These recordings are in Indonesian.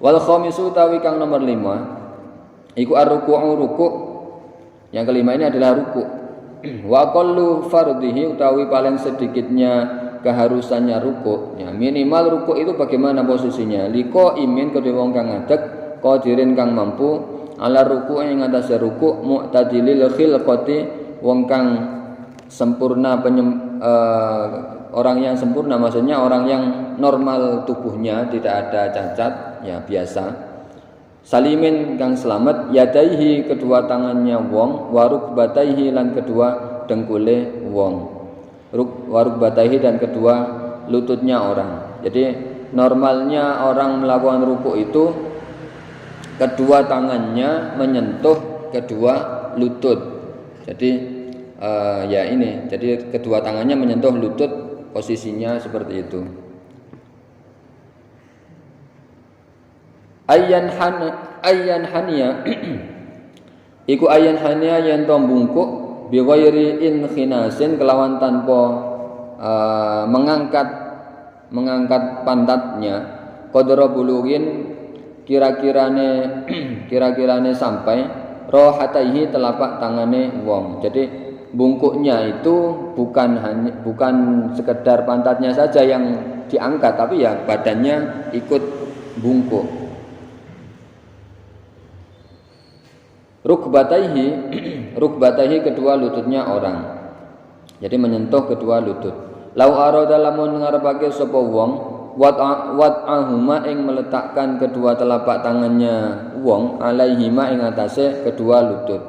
Wal khamisu tawi kang nomor 5 iku ar-ruku'u ruku'. Yang kelima ini adalah ruku'. Wa aqallu fardhihi utawi paling sedikitnya keharusannya ruku'. Ya, minimal ruku' itu bagaimana posisinya? Liko imin kedhe wong kang ngadeg, qadirin kang mampu, ala ruku' ing atase ruku', mu'tadilil khilqati wong kang sempurna orang yang sempurna, maksudnya orang yang normal tubuhnya, tidak ada cacat, ya biasa. Salimin kang selamat, yadaihi kedua tangannya wong, warukbataihi lan kedua dengkule wong. Warukbataihi dan kedua lututnya orang. Jadi normalnya orang melakukan ruku itu kedua tangannya menyentuh kedua lutut. Jadi ya ini, jadi kedua tangannya menyentuh lutut, posisinya seperti itu. Ayyan haniya iku ayyan haniya yen to bungkuk bi ghairi inkhinasin kelawan tanpa mengangkat pantatnya, qadra bulugin kira-kirane sampai rohataihi telapak tangane wong. Jadi bungkuknya itu bukan sekedar pantatnya saja yang diangkat, tapi ya badannya ikut bungkuk. Rukbataihi kedua lututnya orang. Jadi menyentuh kedua lutut. Lau arada lamun ngarepake sapa wong wat'ahuma ing meletakkan kedua telapak tangannya wong alaihima ing atase kedua lutut.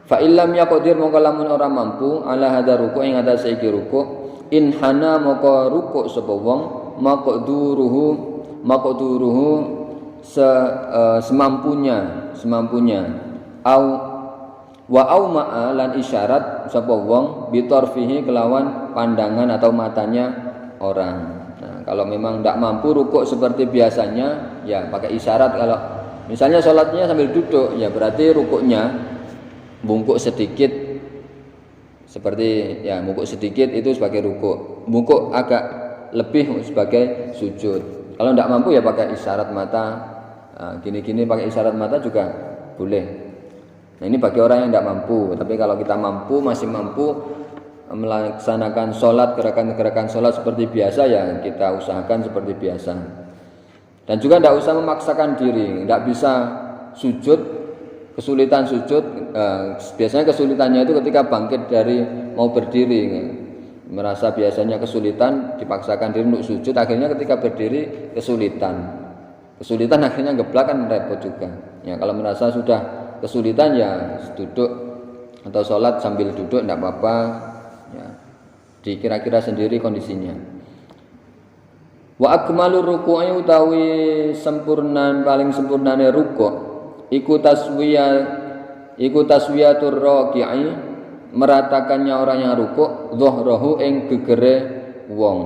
Fa illam yaqdir mongko lamun ora mampu ala hadza ruku ing atase iki ruku inhana mongko ruku sapa wong maqduruhu semampunya au ma'a lan isyarat sapa wong bitorfihi kelawan pandangan atau matanya orang. Nah, kalau memang tidak mampu rukuk seperti biasanya, ya pakai isyarat. Kalau misalnya sholatnya sambil duduk, ya berarti rukuknya bungkuk sedikit, seperti ya bungkuk sedikit itu sebagai rukuk, bungkuk agak lebih sebagai sujud. Kalau tidak mampu ya pakai isyarat mata, gini-gini pakai isyarat mata juga boleh. Nah ini bagi orang yang tidak mampu. Tapi kalau kita mampu, masih mampu melaksanakan sholat, gerakan-gerakan sholat seperti biasa, ya kita usahakan seperti biasa. Dan juga tidak usah memaksakan diri. Tidak bisa sujud, kesulitan sujud. Biasanya kesulitannya itu ketika bangkit dari mau berdiri, merasa biasanya kesulitan, dipaksakan diri untuk sujud. Akhirnya ketika berdiri kesulitan akhirnya geblak, kan repot juga. Ya kalau merasa sudah kesulitan ya duduk atau sholat sambil duduk tidak apa-apa, ya dikira-kira sendiri kondisinya. Wa akmalur ruku'i utawi paling sempurnane ruku' iku taswiyatur raki'i meratakannya orang yang ruku' dhuhrahu ing gegere wong.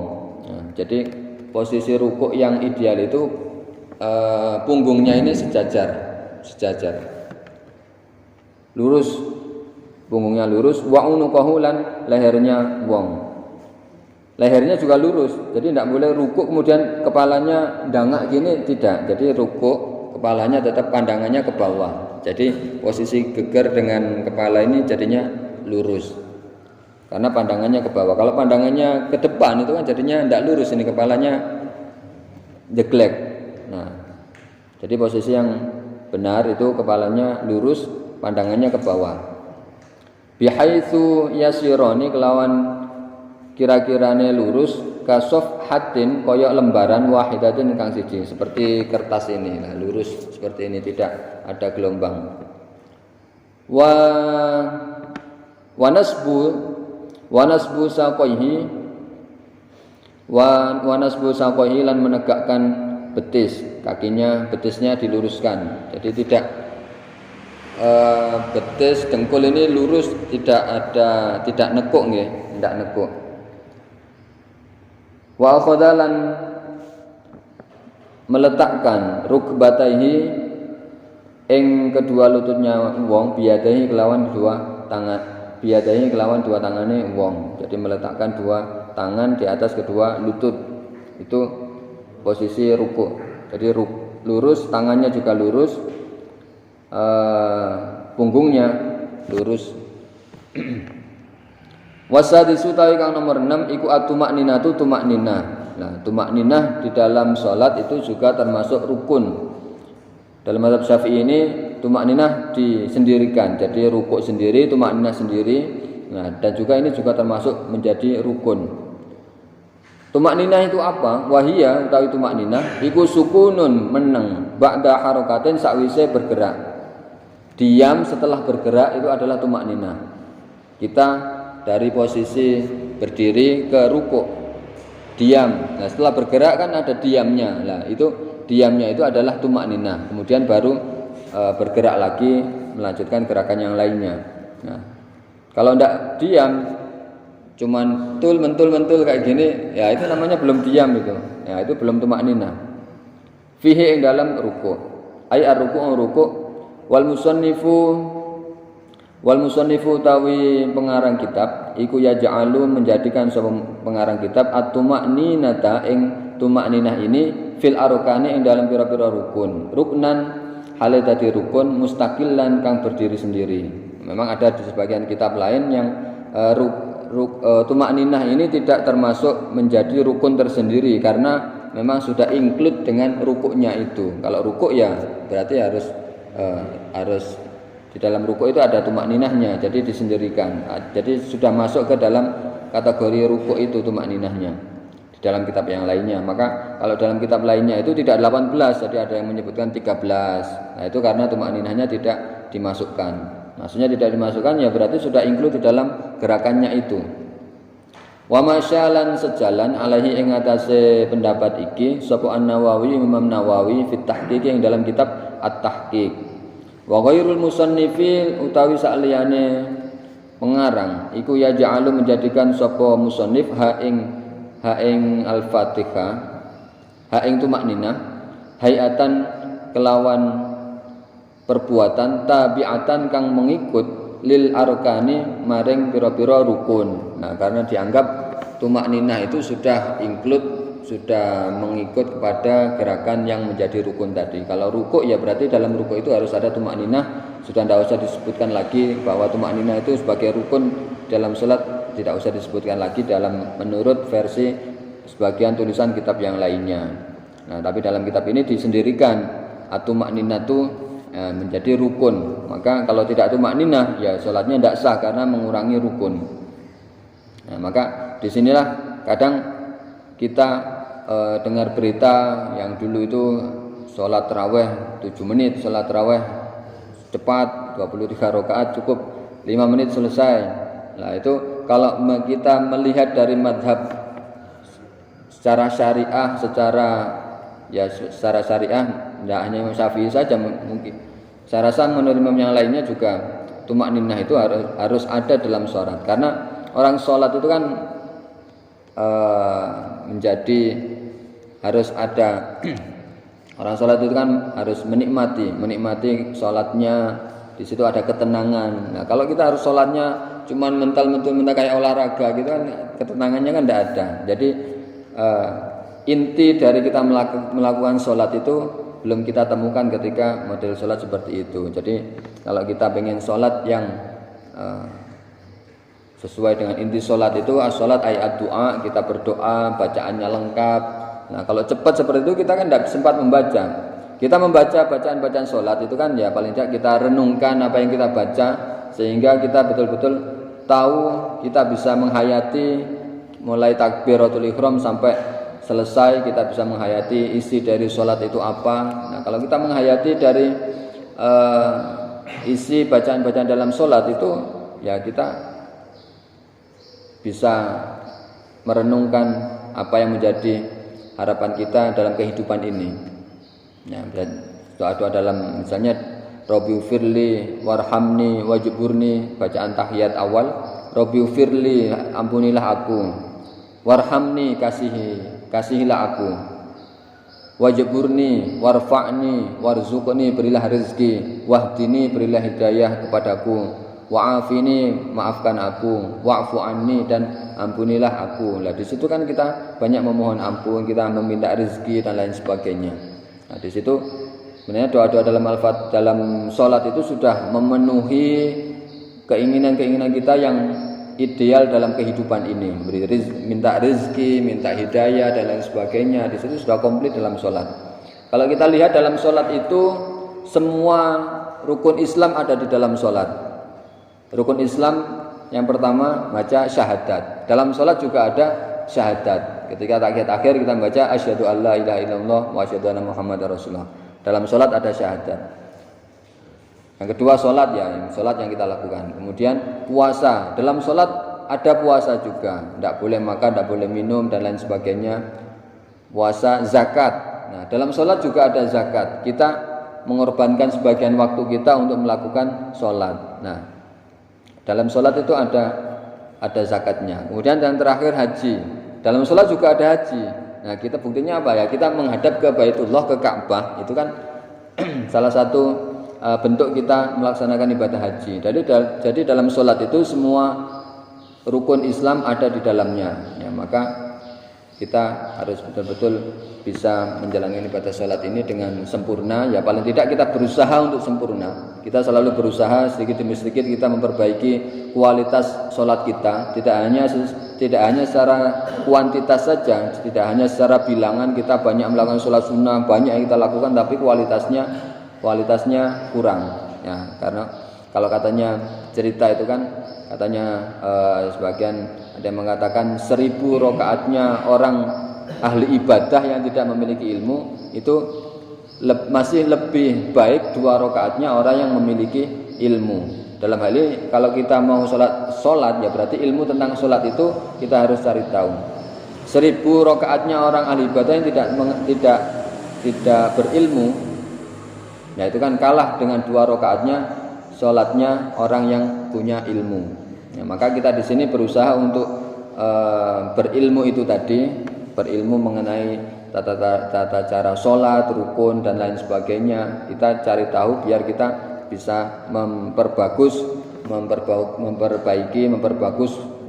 Nah, jadi posisi ruku' yang ideal itu punggungnya ini sejajar. Lurus, punggungnya lurus, wa unuqahu lan lehernya wong. Lehernya juga lurus. Jadi tidak boleh rukuk kemudian kepalanya dangak gini, tidak. Jadi rukuk kepalanya tetap pandangannya ke bawah. Jadi posisi geger dengan kepala ini jadinya lurus. Karena pandangannya ke bawah. Kalau pandangannya ke depan itu kan jadinya tidak lurus, ini kepalanya jeglek. Nah, jadi posisi yang benar itu kepalanya lurus, pandangannya ke bawah. Bihaitsu yasironi kelawan kira-kirane lurus kasof hatin koyok lembaran wahidatin kang siji, seperti kertas ini lah, lurus seperti ini, tidak ada gelombang. Wanasbu saqaihi lan menegakkan betis, betisnya diluruskan. Jadi tidak betis dengkul ini lurus, tidak nekuk nggih, tidak nekuk. Wa akhadhalan meletakkan rukbataihi ing kedua lututnya wong biyadahi kelawan dua tangane wong. Jadi meletakkan dua tangan di atas kedua lutut. Itu posisi ruku'. Jadi lurus, tangannya juga lurus, punggungnya lurus. Wasadisu tawi kang nomor 6 iku atumakninatu tumakninah. Nah, tumakninah di dalam salat itu juga termasuk rukun. Dalam mazhab Syafi'i ini tumakninah disendirikan. Jadi rukuk sendiri, tumakninah sendiri. Nah, dan juga ini juga termasuk menjadi rukun. Tumakninah itu apa? Wahia utawi tumakninah iku sukunun meneng ba'da harokatin sakwise bergerak. Diam setelah bergerak itu adalah tumakninah. Kita dari posisi berdiri ke rukuk diam. Nah, setelah bergerak kan ada diamnya. Nah, itu diamnya itu adalah tumakninah. Kemudian baru bergerak lagi melanjutkan gerakan yang lainnya. Nah, kalau tidak diam cuman mentul kayak gini, ya itu namanya belum diam itu. Ya, itu belum tumakninah. Fihi ing dalam rukuk. Ai ar-ruku' rukuk wal musannifu tawi pengarang kitab iku yaj'alu menjadikan sapa pengarang kitab at-tumakninata ing tumakninah ini fil arkani ing dalam pira-pira rukun. Ruknan hale dadi rukun mustaqillan kang berdiri sendiri. Memang ada di sebagian kitab lain yang tumakninah ini tidak termasuk menjadi rukun tersendiri karena memang sudah include dengan rukuknya itu. Kalau rukuk ya berarti harus di dalam rukuk itu ada tumakninahnya, jadi disendirikan. Jadi sudah masuk ke dalam kategori rukuk itu tumakninahnya di dalam kitab yang lainnya. Maka kalau dalam kitab lainnya itu tidak 18, jadi ada yang menyebutkan 13. Nah, itu karena tumakninahnya tidak dimasukkan. Maksudnya tidak dimasukkan ya berarti sudah include di dalam gerakannya itu. Wa masyalan sejalan alaihi ing atase pendapat iki sapa An-Nawawi Imam Nawawi fit tahqiq yang dalam kitab At-Tahqiq. Wa ghairul musannifi utawi saliyane pengarang iku ya ja'alu menjadikan sapa musannif ha ing al-Fatihah ha ing tumakninah hayatan kelawan perbuatan tabiatan kang mengikut lil arkani maring pira-pira rukun. Nah, karena dianggap tumakninah itu sudah include, sudah mengikut kepada gerakan yang menjadi rukun tadi. Kalau rukuk ya berarti dalam rukuk itu harus ada tumakninah. Sudah tidak usah disebutkan lagi bahwa tumakninah itu sebagai rukun dalam salat, tidak usah disebutkan lagi dalam menurut versi sebagian tulisan kitab yang lainnya. Nah, tapi dalam kitab ini disendirikan at-tumakninah itu menjadi rukun. Maka kalau tidak tumakninah ya salatnya tidak sah karena mengurangi rukun. Nah, maka disinilah kadang kita dengar berita yang dulu itu sholat taraweh 7 menit, sholat taraweh cepat 23 rakaat cukup 5 menit selesai. Nah, itu kalau kita melihat dari madhab secara syariah, secara syariah tidak hanya Imam Syafi'i saja mungkin. Saya rasa menurut imam yang lainnya juga tumakninah itu harus ada dalam sholat. Karena orang sholat itu kan menjadi harus ada orang sholat itu kan harus menikmati sholatnya. Di situ ada ketenangan. Nah, kalau kita harus sholatnya cuman mental kayak olahraga gitu kan, ketenangannya kan tidak ada. Jadi inti dari kita melakukan sholat itu belum kita temukan ketika model sholat seperti itu. Jadi kalau kita pengen sholat yang sesuai dengan inti sholat itu, sholat ayat doa, kita berdoa, bacaannya lengkap. Nah, kalau cepat seperti itu kita kan tidak sempat membaca. Kita membaca bacaan-bacaan sholat itu kan ya paling tidak kita renungkan apa yang kita baca sehingga kita betul-betul tahu, kita bisa menghayati mulai takbiratul ihram sampai selesai, kita bisa menghayati isi dari sholat itu apa. Nah, kalau kita menghayati dari isi bacaan-bacaan dalam sholat itu ya kita bisa merenungkan apa yang menjadi harapan kita dalam kehidupan ini. Ya, doa-doa dalam misalnya Rabbi firli warhamni wajburni, bacaan tahiyat awal, Rabbi firli ampunilah aku, warhamni kasihilah aku, wajburni warfa'ni warzuqni berilah rezeki, wahdini berilah hidayah kepadaku, wa'afini maafkan aku, wa'fu anni dan ampunilah aku. Lah di situ kan kita banyak memohon ampun, kita meminta rezeki dan lain sebagainya. Nah, di situ sebenarnya doa-doa dalam sholat itu sudah memenuhi keinginan-keinginan kita yang ideal dalam kehidupan ini. Minta rezeki, minta hidayah dan lain sebagainya. Di situ sudah komplit dalam sholat. Kalau kita lihat dalam sholat itu semua rukun Islam ada di dalam sholat. Rukun Islam yang pertama baca syahadat. Dalam sholat juga ada syahadat. Ketika tahiyat akhir kita baca asyhadu alla ilaha illallah wa asyhadu anna muhammadar rasulullah. Dalam sholat ada syahadat. Yang kedua sholat yang kita lakukan. Kemudian puasa. Dalam sholat ada puasa juga. Tidak boleh makan, tidak boleh minum dan lain sebagainya. Puasa, zakat. Nah, dalam sholat juga ada zakat. Kita mengorbankan sebagian waktu kita untuk melakukan sholat. Nah, dalam sholat itu ada zakatnya. Kemudian yang terakhir haji. Dalam sholat juga ada haji. Nah, kita buktinya apa ya? Kita menghadap ke Baitullah, ke Ka'bah. Itu kan salah satu bentuk kita melaksanakan ibadah haji. Jadi dalam sholat itu semua rukun Islam ada di dalamnya. Ya, maka kita harus betul-betul bisa menjalankan ibadah sholat ini dengan sempurna. Ya paling tidak kita berusaha untuk sempurna. Kita selalu berusaha sedikit demi sedikit kita memperbaiki kualitas sholat kita. Tidak hanya secara kuantitas saja, tidak hanya secara bilangan kita banyak melakukan sholat sunnah, banyak yang kita lakukan, tapi kualitasnya kurang. Ya, karena kalau katanya cerita itu kan katanya sebagian ada yang mengatakan 1000 rakaatnya orang ahli ibadah yang tidak memiliki ilmu itu masih lebih baik 2 rakaatnya orang yang memiliki ilmu. Dalam hal ini kalau kita mau sholat ya berarti ilmu tentang sholat itu kita harus cari tahu. 1000 rakaatnya orang ahli ibadah yang tidak berilmu, ya itu kan kalah dengan 2 rakaatnya sholatnya orang yang punya ilmu. Ya, maka kita di sini berusaha untuk berilmu itu tadi, berilmu mengenai tata cara sholat, rukun dan lain sebagainya. Kita cari tahu biar kita bisa memperbagus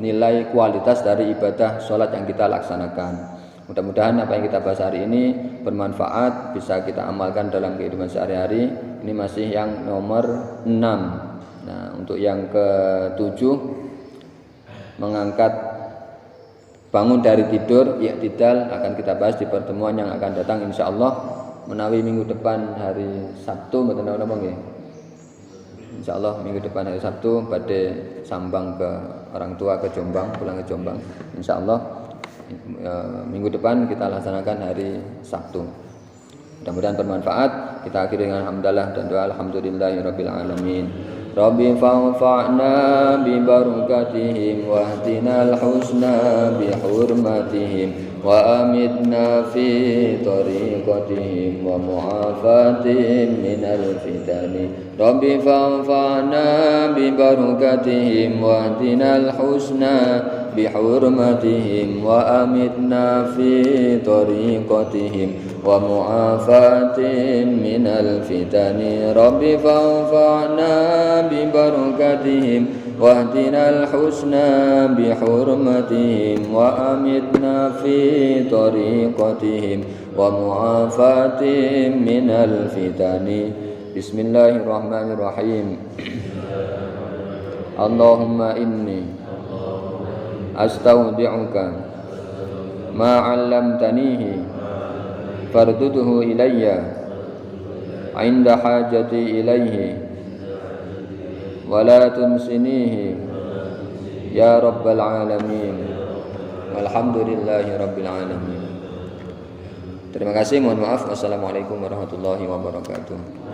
nilai kualitas dari ibadah sholat yang kita laksanakan. Mudah-mudahan apa yang kita bahas hari ini bermanfaat, bisa kita amalkan dalam kehidupan sehari-hari. Ini masih yang nomor 6. Nah, untuk yang ke-7 mengangkat bangun dari tidur, i'tidal akan kita bahas di pertemuan yang akan datang insyaallah menawi minggu depan hari Sabtu mboten napa nggih. Insyaallah minggu depan hari Sabtu badhe sambang ke orang tua ke Jombang, pulang ke Jombang. Insyaallah minggu depan kita laksanakan hari Sabtu. Mudah-mudahan bermanfaat. Kita akhiri dengan hamdalah dan doa alhamdulillahirabbil alamin. Rabbi fa'fa'na bi barakatihim wahdinal husna bi hurmatihim wa amitna fi tariqatihim wa mu'afatihim minal fitani. Rabbi fa'fa'na bi barakatihim wahdinal husna bihurmatihim wa amitna fi tariqatihim wa mu'afatihim minal fitani. Rabbi fa'fa'na bi barakatihim wahdinal husna bihurmatihim wa amitna fi tariqatihim wa mu'afatihim minal fitani. Bismillahirrahmanirrahim. Allahumma inni astaudi'uka ma 'allamtanihi farduduhu ilayya 'inda hajati ilayhi wa la tunsinihi ya rabbal alamin. Walhamdulillahi rabbil alamin. Terima kasih, mohon maaf. Wassalamualaikum warahmatullahi wabarakatuh.